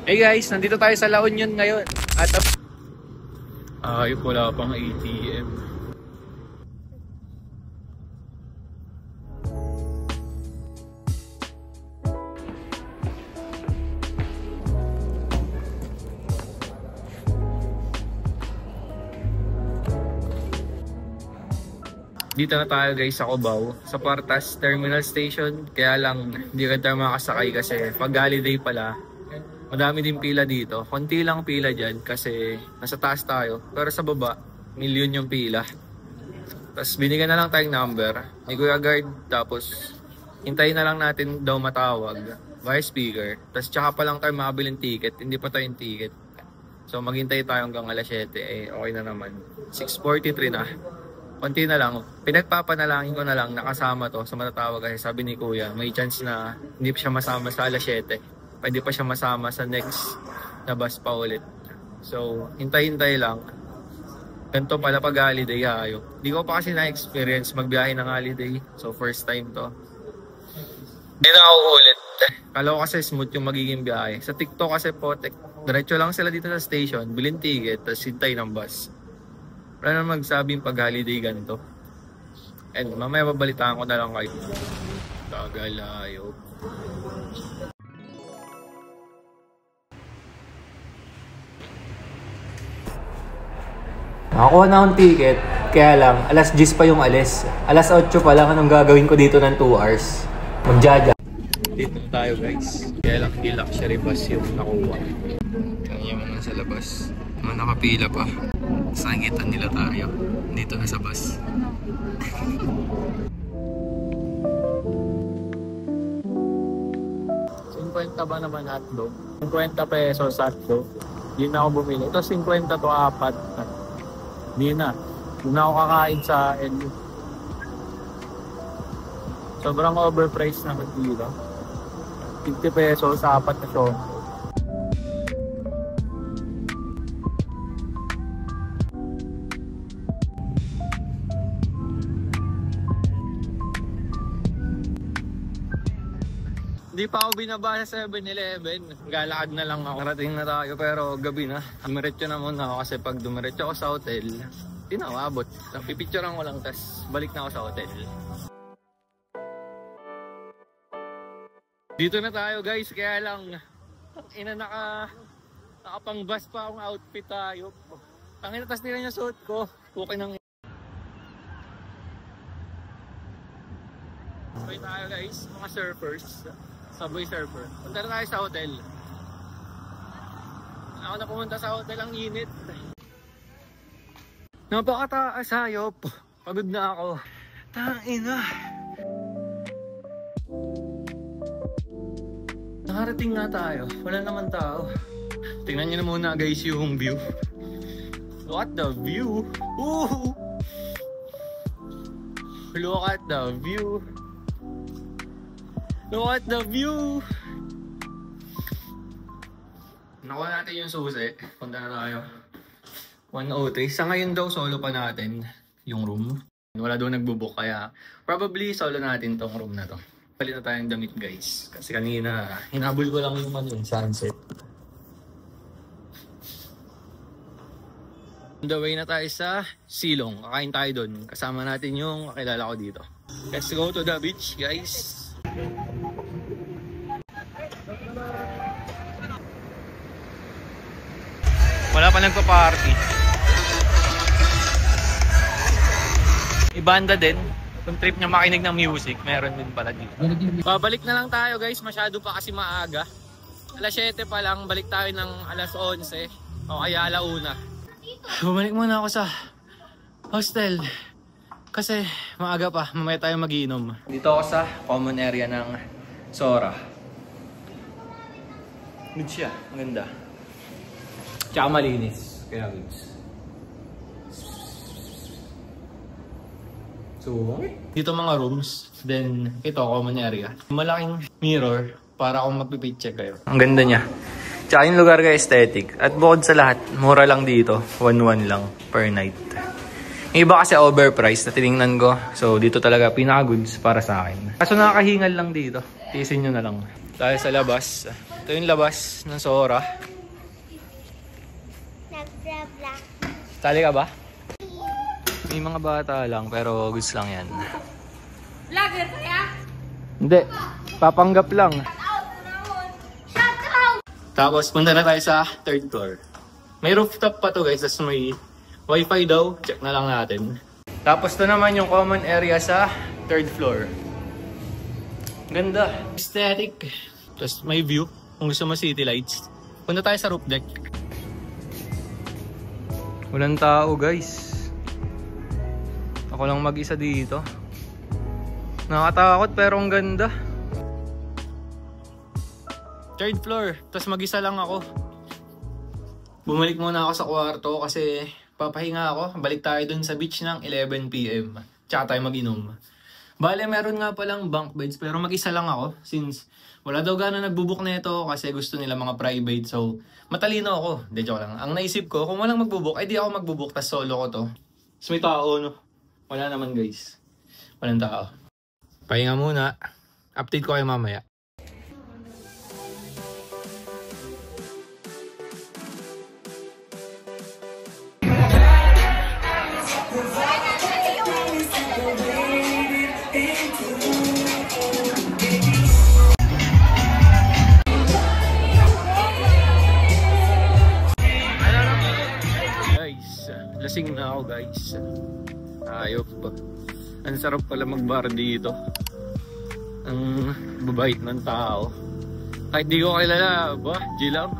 Hey guys, nandito tayo sa La Union ngayon. At wala pang ATM. Dito na tayo guys sa Cubao, sa Partas Terminal Station. Kaya lang hindi ka tayo makasakay kasi pag holiday pala, madami din pila dito. Konti lang pila dyan kasi nasa taas tayo. Pero sa baba, milyon yung pila. Tapos binigyan na lang tayong number ni Kuya Guard. Tapos hintayin na lang natin daw matawag via speaker. Tapos tsaka pa lang tayo makabiling ticket. Hindi pa tayong ticket. So maghintay tayo hanggang alas 7. Okay na naman. 6:43 na. Konti na lang. Pinagpapanalangin ko na lang nakasama to sa matatawag kasi sabi ni Kuya, may chance na hindi pa siya masama sa alas 7. Pwede pa siya masama sa next na bus pa ulit. So, hintay-hintay lang. Ganito pala pag holiday hayo. Hindi ko pa kasi na-experience magbiyahe ng holiday. So, first time to. Hindi na ako ulit. Kala ko kasi smooth yung magiging biyahe. Sa TikTok kasi po, diretso lang sila dito sa station, bilhin ticket, tapos hintay ng bus. Wala na magsabing pag-holiday ganito. And mamaya babalitaan ko na lang kayo. Tagalayo. Nakakuha na akong ticket, kaya lang alas 10 pa yung alis. Alas 8 pa lang anong gagawin ko dito ng 2 hours. Magjaja. Dito tayo guys. Kaya lang hindi luxury bus yung nakuha. Kanya mo na sa labas. Mga nakapila pa. Sangitan nila tayo. Dito na sa bus. $50 ba naman hotdog? 50 pesos hotdog. Yun na ako bumili. Ito 50 to 4. Hindi na. Hindi na ako kakain sa LU. Sobrang overpriced na dito. 50 pesos sa 4 na siya. Hindi pa ako binaba sa 7-Eleven. Galakad na lang ako. Narating na tayo pero gabi na. Dumiretso na muna ako kasi pag dumiretso ako sa hotel, hindi na ako abot. Pipicturean ko lang tas balik na ako sa hotel. Dito na tayo guys, kaya lang nakapang bus pa akong outfit tayo. Tangina, tas nila yung suot ko. Okay nang okay tayo guys, mga surfers. Subway surfer. Punta na tayo sa hotel. Ako na pumunta sa hotel, ang init. Napakataas hayop. Pagod na ako. Tangina. Nakarating nga tayo. Wala naman tao. Tingnan nyo na muna guys yung view. Look at the view. Ooh! Look at the view. Look at the view! Nakuha natin yung susi. Punta na tayo. 103. Sa ngayon daw, solo pa natin yung room. Wala daw nagbubook kaya probably solo natin tong room na to. Palit na tayong damit guys. Kasi kanina, hinabol ko lang yung sunset. On the way na tayo sa Silong. Kakain tayo doon. Kasama natin yung kakilala ko dito. Let's go to the beach guys. Wala pa nagpa-party. Ibanda din. Kung trip niya makinig ng music, meron din pala dito. Babalik na lang tayo guys, masyado pa kasi maaga. Alas 7 pa lang, balik tayo ng alas 11 o kaya alauna. Bumalik muna ako sa hostel kasi maaga pa, mamaya tayo magiinom. Dito ako sa common area ng Sora. Good siya, maganda. Tsaka malinis, kaya goods. So, dito mga rooms, then ito common area. Malaking mirror para kung magpipicture kayo. Ang ganda niya. Tsaka yung lugar ka aesthetic. At bukod sa lahat, mura lang dito. 1,100 lang per night. Yung iba kasi overpriced na tinignan ko. So dito talaga pinaka-goods para sa akin. Kaso nakakahingal lang dito. Tiisin nyo na lang. Tayo sa labas. Ito yung labas ng Sora. Nag-bla-bla. Tali ka ba? May mga bata lang pero goods lang yan. Vlogger kaya? Hindi. Papanggap lang. Tapos punta na tayo sa 3rd floor. May rooftop pa to guys. Tapos may wifi daw. Check na lang natin. Tapos to naman yung common area sa 3rd floor. Ganda. Aesthetic. Tapos may view. Kung gusto mo city lights. Punta tayo sa roof deck. Walang tao guys. Ako lang mag-isa dito. Nakakatakot pero ang ganda. 3rd floor. Tapos mag-isa lang ako. Bumalik muna ako sa kwarto kasi papahinga ako. Balik tayo dun sa beach ng 11 PM. Tsaka tayo mag-inom. Bale, meron nga palang bunk beds pero mag-isa lang ako since wala daw gano'n nagbubuk na ito kasi gusto nila mga private. So, matalino ako. Hindi, joke lang. Ang naisip ko, kung walang magbubuk, ay di ako magbubuk tas solo ko to. Tapos may tao, no? Wala naman guys. Walang tao. Pahinga muna. Update ko kayo mamaya. Lasing na ako guys. Ayop ba? Ang sarap pala mag-bar dito. Ang babait ng tao. Kahit di ko kilala, ba? G lang.